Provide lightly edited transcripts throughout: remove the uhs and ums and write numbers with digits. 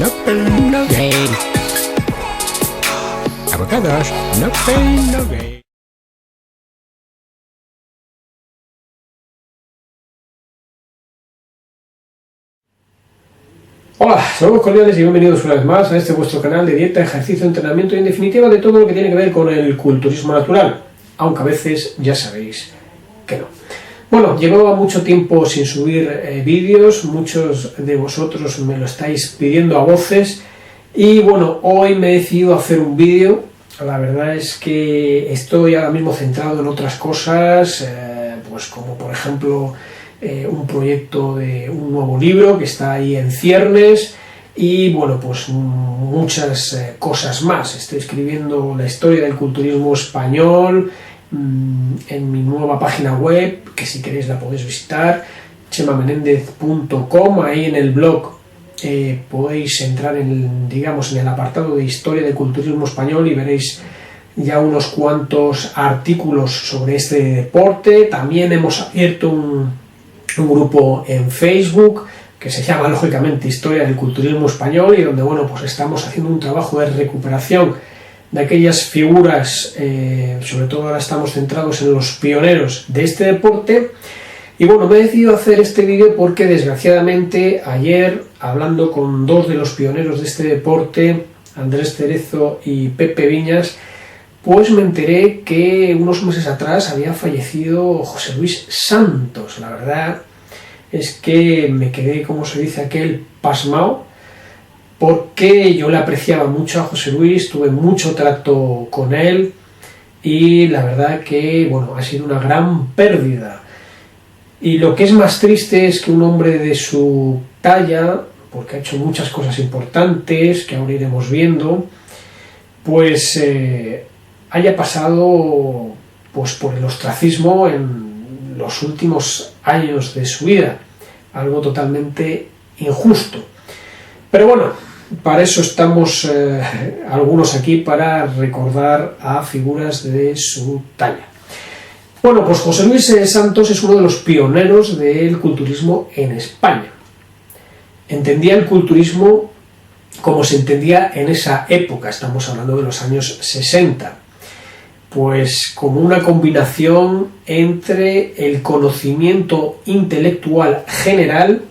no pain, no gain. Avocados, no pain, no gain. Hola, saludos cordiales y bienvenidos una vez más a este vuestro canal de dieta, ejercicio, entrenamiento y en definitiva de todo lo que tiene que ver con el culturismo natural, aunque a veces ya sabéis que no. Bueno, llevaba mucho tiempo sin subir vídeos, muchos de vosotros me lo estáis pidiendo a voces y bueno, hoy me he decidido hacer un vídeo. La verdad es que estoy ahora mismo centrado en otras cosas, pues como por ejemplo un proyecto de un nuevo libro que está ahí en ciernes y bueno, pues muchas cosas más. Estoy escribiendo la historia del culturismo español en mi nueva página web, que si queréis la podéis visitar, chemamenendez.com. Ahí en el blog podéis entrar en el apartado de historia del culturismo español y veréis ya unos cuantos artículos sobre este deporte. También hemos abierto un grupo en Facebook que se llama lógicamente Historia del Culturismo Español y donde bueno, pues estamos haciendo un trabajo de recuperación de aquellas figuras, sobre todo ahora estamos centrados en los pioneros de este deporte. Y bueno, me he decidido hacer este vídeo porque desgraciadamente ayer, hablando con dos de los pioneros de este deporte, Andrés Cerezo y Pepe Viñas, pues me enteré que unos meses atrás había fallecido José Luis Santos. La verdad es que me quedé, como se dice aquel, pasmado, porque yo le apreciaba mucho a José Luis, tuve mucho trato con él y la verdad que, bueno, ha sido una gran pérdida. Y lo que es más triste es que un hombre de su talla, porque ha hecho muchas cosas importantes, que ahora iremos viendo, pues haya pasado pues por el ostracismo en los últimos años de su vida, algo totalmente injusto. Pero bueno, para eso estamos algunos aquí, para recordar a figuras de su talla. Bueno, pues José Luis Santos es uno de los pioneros del culturismo en España. Entendía el culturismo como se entendía en esa época, estamos hablando de los años 60, pues como una combinación entre el conocimiento intelectual general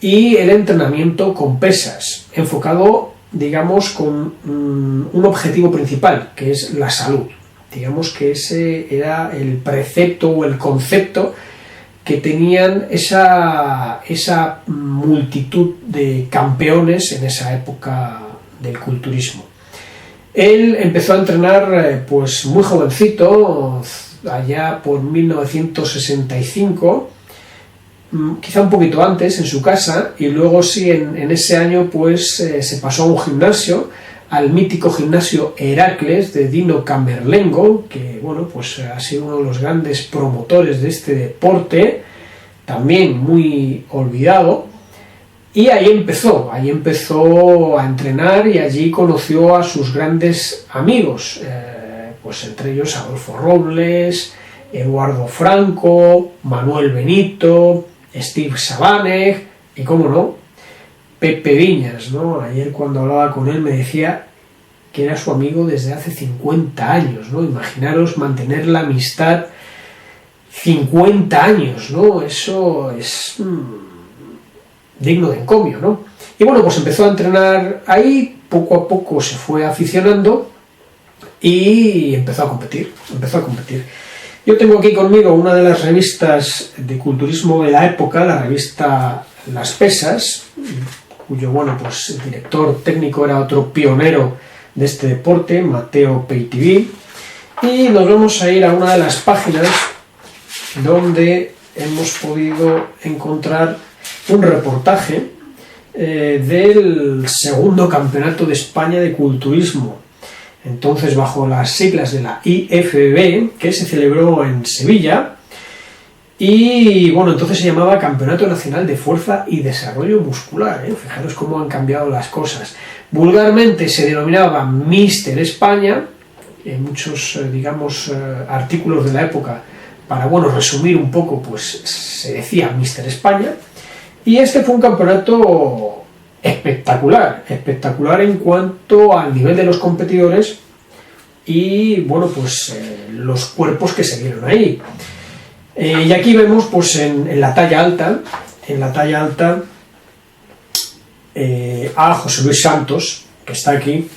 y el entrenamiento con pesas, enfocado, digamos, con un objetivo principal, que es la salud. Digamos que ese era el precepto o el concepto que tenían esa multitud de campeones en esa época del culturismo. Él empezó a entrenar pues muy jovencito, allá por 1965, quizá un poquito antes, en su casa, y luego sí, en ese año pues se pasó a un gimnasio, al mítico gimnasio Heracles de Dino Camerlengo, que bueno, pues ha sido uno de los grandes promotores de este deporte, también muy olvidado, y ahí empezó a entrenar y allí conoció a sus grandes amigos, pues entre ellos Adolfo Robles, Eduardo Franco, Manuel Benito, Steve Sabanek y, cómo no, Pepe Viñas, ¿no? Ayer cuando hablaba con él me decía que era su amigo desde hace 50 años, ¿no? Imaginaros mantener la amistad 50 años, ¿no? Eso es digno de encomio, ¿no? Y bueno, pues empezó a entrenar ahí, poco a poco se fue aficionando y empezó a competir. Yo tengo aquí conmigo una de las revistas de culturismo de la época, la revista Las Pesas, cuyo, bueno, pues el director técnico era otro pionero de este deporte, Mateo Peitiví, y nos vamos a ir a una de las páginas donde hemos podido encontrar un reportaje del segundo campeonato de España de culturismo, entonces bajo las siglas de la IFBB, que se celebró en Sevilla. Y bueno, entonces se llamaba Campeonato Nacional de Fuerza y Desarrollo Muscular, ¿eh? Fijaros cómo han cambiado las cosas. Vulgarmente se denominaba Míster España, en muchos, artículos de la época, para, bueno, resumir un poco, pues se decía Míster España. Y este fue un campeonato espectacular en cuanto al nivel de los competidores y bueno, pues los cuerpos que se vieron ahí. Y aquí vemos pues en la talla alta, a José Luis Santos, que está aquí,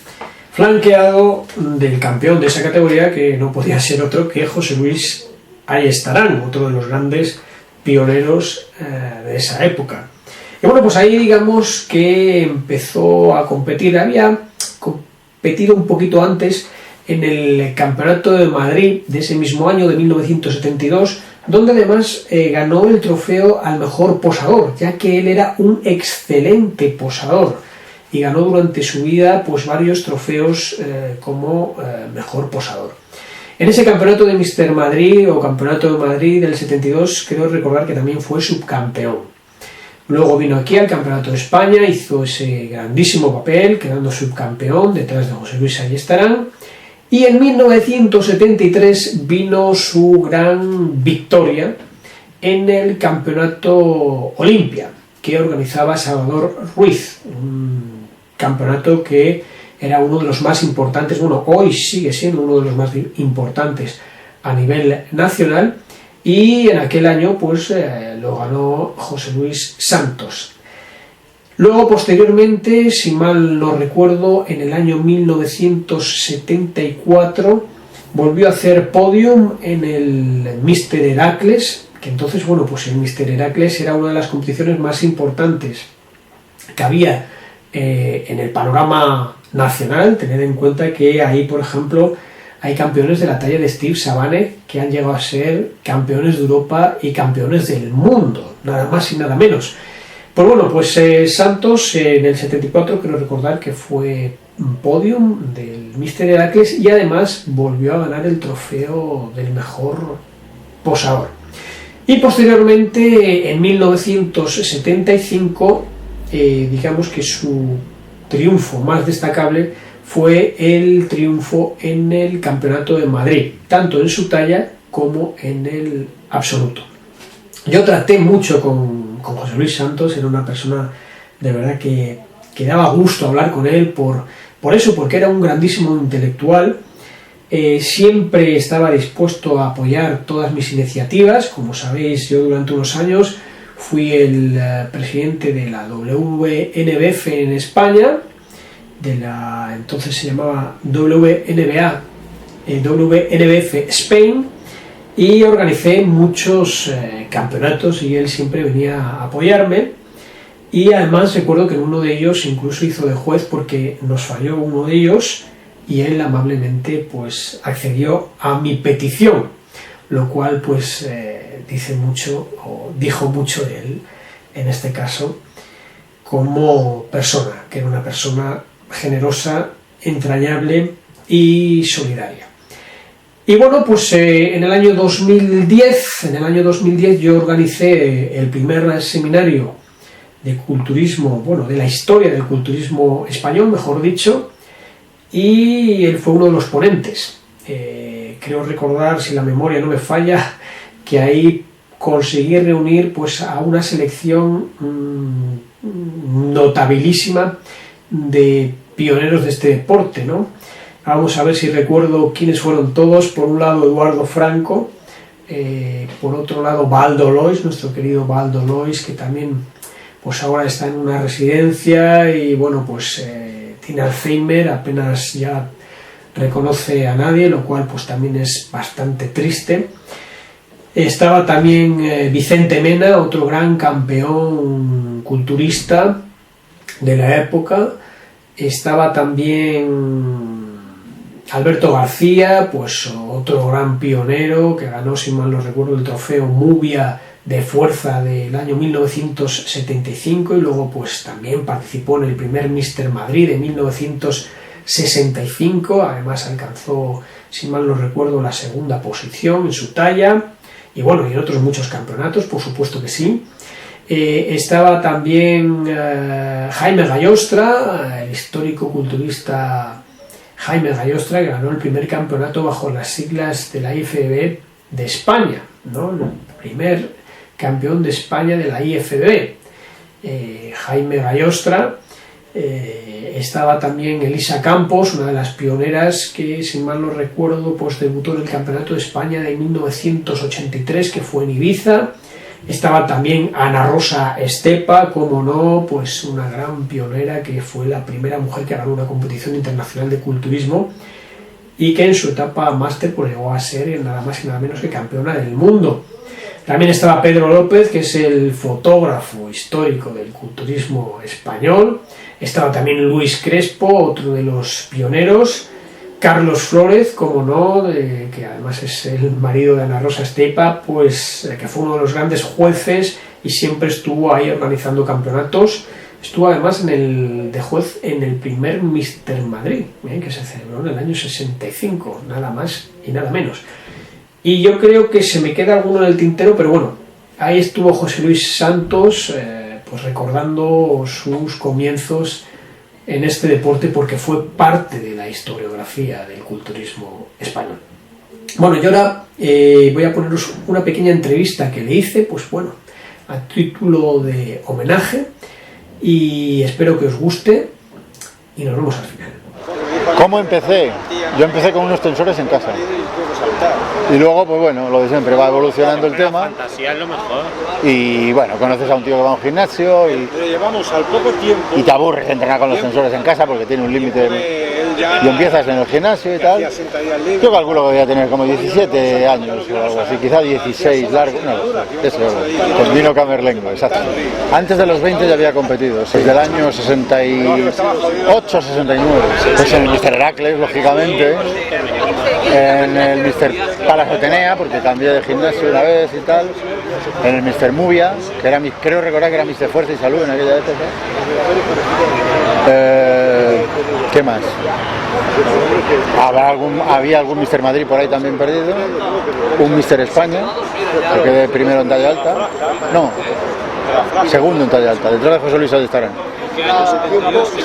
flanqueado del campeón de esa categoría, que no podía ser otro que José Luis Ayestarán, otro de los grandes pioneros de esa época. Y bueno, pues ahí digamos que empezó a competir, había competido un poquito antes en el Campeonato de Madrid de ese mismo año, de 1972, donde además ganó el trofeo al mejor posador, ya que él era un excelente posador y ganó durante su vida pues varios trofeos como mejor posador. En ese campeonato de Mr. Madrid o Campeonato de Madrid del 72, creo recordar que también fue subcampeón. Luego vino aquí al Campeonato de España, hizo ese grandísimo papel, quedando subcampeón detrás de José Luis Ayestarán. Y en 1973 vino su gran victoria en el Campeonato Olimpia, que organizaba Salvador Ruiz, un campeonato que era uno de los más importantes, bueno, hoy sigue siendo uno de los más importantes a nivel nacional, y en aquel año pues lo ganó José Luis Santos. Luego, posteriormente, si mal no recuerdo, en el año 1974 volvió a hacer podium en el Mr. Heracles, que entonces, bueno, pues el Mr. Heracles era una de las competiciones más importantes que había en el panorama nacional. Tened en cuenta que ahí, por ejemplo, hay campeones de la talla de Steve Savane que han llegado a ser campeones de Europa y campeones del mundo, nada más y nada menos. Pues bueno, pues Santos en el 74 quiero recordar que fue un podium del Mr. Heracles y además volvió a ganar el trofeo del mejor posador. Y posteriormente, en 1975, digamos que su triunfo más destacable fue el triunfo en el Campeonato de Madrid, tanto en su talla como en el absoluto. Yo traté mucho con José Luis Santos, era una persona de verdad que daba gusto hablar con él por eso, porque era un grandísimo intelectual. Siempre estaba dispuesto a apoyar todas mis iniciativas. Como sabéis, yo durante unos años fui el presidente de la WNBF en España, entonces se llamaba WNBA, WNBF Spain, y organicé muchos campeonatos y él siempre venía a apoyarme. Y además recuerdo que en uno de ellos incluso hizo de juez porque nos falló uno de ellos y él amablemente pues accedió a mi petición, lo cual pues dice mucho o dijo mucho de él en este caso como persona, que era una persona generosa, entrañable y solidaria. Y bueno, pues en el año 2010 yo organicé el primer seminario de culturismo, bueno, de la historia del culturismo español, mejor dicho, y él fue uno de los ponentes. Creo recordar, si la memoria no me falla, que ahí conseguí reunir pues a una selección notabilísima de pioneros de este deporte, ¿no? Vamos a ver si recuerdo quiénes fueron todos. Por un lado, Eduardo Franco, por otro lado, Baldo Lois, nuestro querido Baldo Lois, que también pues ahora está en una residencia y bueno, pues tiene Alzheimer, apenas ya reconoce a nadie, lo cual pues también es bastante triste. Estaba también Vicente Mena, otro gran campeón culturista de la época. Estaba también Alberto García, pues otro gran pionero que ganó, si mal no recuerdo, el trofeo Mubia de fuerza del año 1975 y luego pues también participó en el primer Mr. Madrid de 1965, además alcanzó, si mal no recuerdo, la segunda posición en su talla y bueno, y en otros muchos campeonatos, por supuesto que sí. Estaba también Jaime Gallostra, el histórico culturista Jaime Gallostra, que ganó el primer campeonato bajo las siglas de la IFBB de España, ¿no? El primer campeón de España de la IFBB, Jaime Gallostra, estaba también Elisa Campos, una de las pioneras que, si mal no recuerdo, pues debutó en el Campeonato de España de 1983, que fue en Ibiza. Estaba también Ana Rosa Estepa, como no, pues una gran pionera que fue la primera mujer que ganó una competición internacional de culturismo y que en su etapa máster pues llegó a ser nada más y nada menos que campeona del mundo. También estaba Pedro López, que es el fotógrafo histórico del culturismo español. Estaba también Luis Crespo, otro de los pioneros. Carlos Flórez, como no, que además es el marido de Ana Rosa Estepa, pues que fue uno de los grandes jueces y siempre estuvo ahí organizando campeonatos. Estuvo además de juez en el primer Mister Madrid, que se celebró en el año 65, nada más y nada menos. Y yo creo que se me queda alguno en el tintero, pero bueno, ahí estuvo José Luis Santos, pues recordando sus comienzos en este deporte, porque fue parte de la historiografía del culturismo español. Bueno, y ahora voy a poneros una pequeña entrevista que le hice, pues bueno, a título de homenaje, y espero que os guste, y nos vemos al final. ¿Cómo empecé? Yo empecé con unos tensores en casa. Y luego, pues bueno, lo de siempre, va evolucionando el tema. Fantasía es lo mejor. Y bueno, conoces a un tío que va a un gimnasio y te aburres de entrenar con los sensores en casa porque tiene un límite. Y empiezas en el gimnasio y tal. Yo calculo que voy a tener como 17 años o algo así, quizá 16 largo. No, eso, con Dino Camerlengo, exacto. Antes de los 20 ya había competido, desde el año 68, 69. Pues en el Mister Heracles, lógicamente. En el Mister Palas Atenea, porque cambié de gimnasio una vez y tal. En el Mister Mubia, que era creo recordar que era Mister Fuerza y Salud en aquella época. ¿Qué más? Había algún Mister Madrid por ahí también perdido. Un Mister España, que quedé primero en talla alta. No, segundo en talla alta, detrás de José Luis Ayestarán.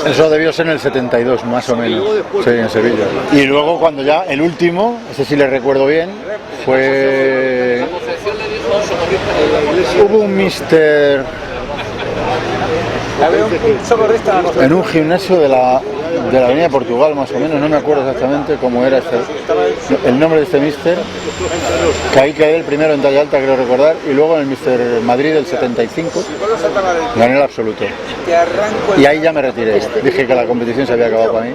Eso debió ser en el 72, más o menos, sí, en Sevilla. Y luego cuando ya, el último, ese sí le recuerdo bien, fue... Hubo un Mister... en un gimnasio de la Avenida Portugal, más o menos, no me acuerdo exactamente cómo era el nombre de este Mister, que ahí quedé el primero en talla alta, creo recordar, y luego en el Mister Madrid del 75 gané el absoluto. Y ahí ya me retiré, dije que la competición se había acabado para mí.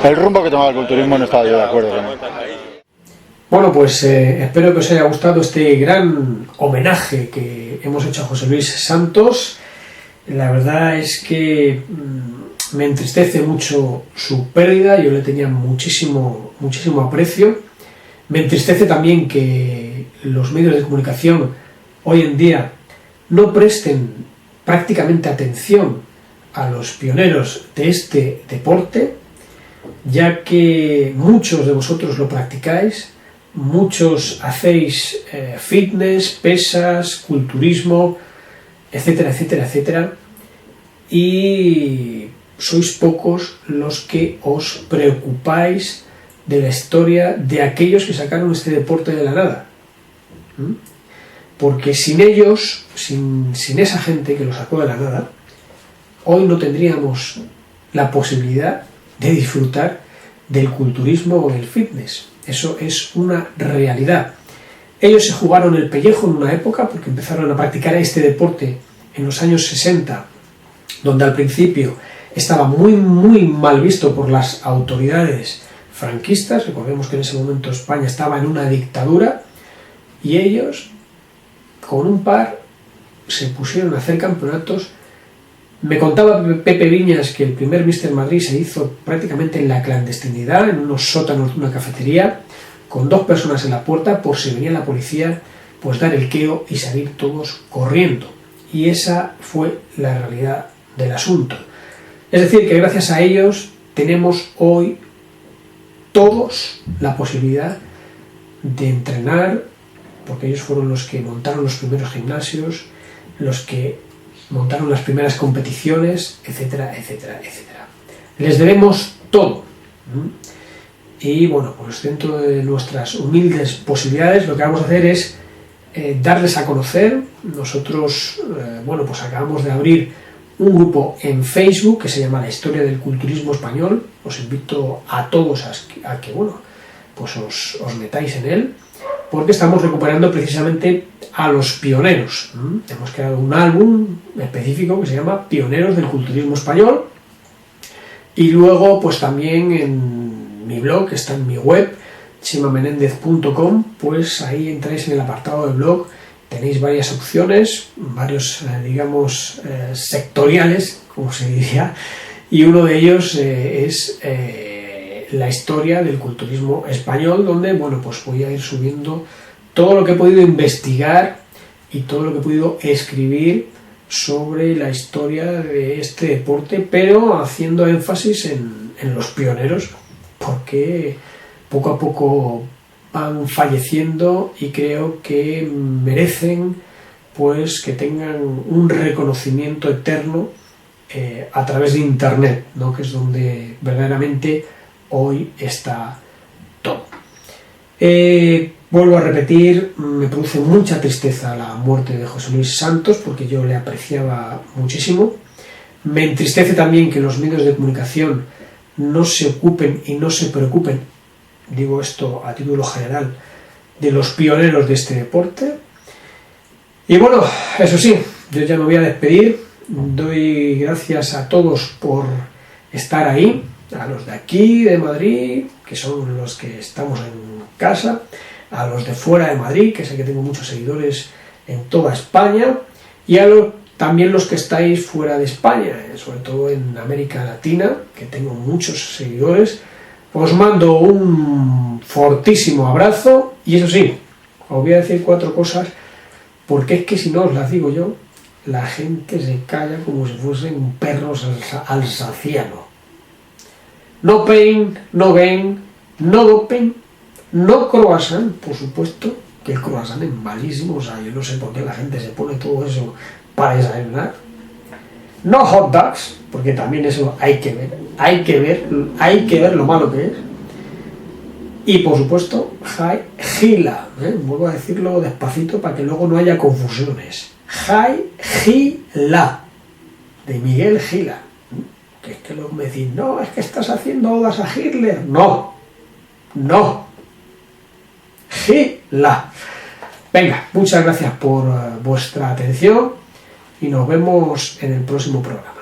El rumbo que tomaba el culturismo no estaba yo de acuerdo con él. Bueno, pues espero que os haya gustado este gran homenaje que hemos hecho a José Luis Santos. La verdad es que me entristece mucho su pérdida, yo le tenía muchísimo aprecio. Me entristece también que los medios de comunicación hoy en día no presten prácticamente atención a los pioneros de este deporte, ya que muchos de vosotros lo practicáis, muchos hacéis fitness, pesas, culturismo, etcétera, etcétera, etcétera, y sois pocos los que os preocupáis de la historia de aquellos que sacaron este deporte de la nada. Porque sin ellos, sin esa gente que lo sacó de la nada, hoy no tendríamos la posibilidad de disfrutar del culturismo o del fitness. Eso es una realidad. Ellos se jugaron el pellejo en una época porque empezaron a practicar este deporte en los años 60, donde al principio estaba muy mal visto por las autoridades franquistas. Recordemos que en ese momento España estaba en una dictadura y ellos, con un par, se pusieron a hacer campeonatos. Me contaba Pepe Viñas que el primer Mister Madrid se hizo prácticamente en la clandestinidad, en unos sótanos de una cafetería, con 2 personas en la puerta, por si venía la policía, pues dar el queo y salir todos corriendo. Y esa fue la realidad del asunto. Es decir, que gracias a ellos tenemos hoy todos la posibilidad de entrenar, porque ellos fueron los que montaron los primeros gimnasios, los que montaron las primeras competiciones, etcétera, etcétera, etcétera. Les debemos todo. Y bueno, pues dentro de nuestras humildes posibilidades lo que vamos a hacer es darles a conocer. Nosotros, bueno, pues acabamos de abrir un grupo en Facebook que se llama La Historia del Culturismo Español. Os invito a todos a que bueno, pues os metáis en él, porque estamos recuperando precisamente a los pioneros. Hemos creado un álbum específico que se llama Pioneros del Culturismo Español, y luego pues también en mi blog, que está en mi web, chimamenendez.com, pues ahí entráis en el apartado de blog, tenéis varias opciones, varios, digamos, sectoriales, como se diría, y uno de ellos es la historia del culturismo español, donde, bueno, pues voy a ir subiendo todo lo que he podido investigar y todo lo que he podido escribir sobre la historia de este deporte, pero haciendo énfasis en los pioneros, porque poco a poco van falleciendo y creo que merecen pues que tengan un reconocimiento eterno a través de internet, ¿no? Que es donde verdaderamente hoy está todo. Vuelvo a repetir, me produce mucha tristeza la muerte de José Luis Santos, porque yo le apreciaba muchísimo. Me entristece también que los medios de comunicación no se ocupen y no se preocupen, digo esto a título general, de los pioneros de este deporte. Y bueno, eso sí, yo ya me voy a despedir. Doy gracias a todos por estar ahí, a los de aquí, de Madrid, que son los que estamos en casa, a los de fuera de Madrid, que sé que tengo muchos seguidores en toda España, y a también los que estáis fuera de España, sobre todo en América Latina, que tengo muchos seguidores. Os mando un fortísimo abrazo, y eso sí, os voy a decir 4 cosas, porque es que si no os las digo yo, la gente se calla como si fuesen perros alsacianos. No pain, no gain, no doping, no croissant, por supuesto, que el croissant es malísimo, o sea, yo no sé por qué la gente se pone todo eso para desayunar. No hot dogs, porque también eso hay que ver lo malo que es. Y por supuesto, Gila, vuelvo a decirlo despacito para que luego no haya confusiones. Gila, de Miguel Gila. Que es que luego me decís, no, es que estás haciendo odas a Hitler. No, Gila. Venga, muchas gracias por vuestra atención y nos vemos en el próximo programa.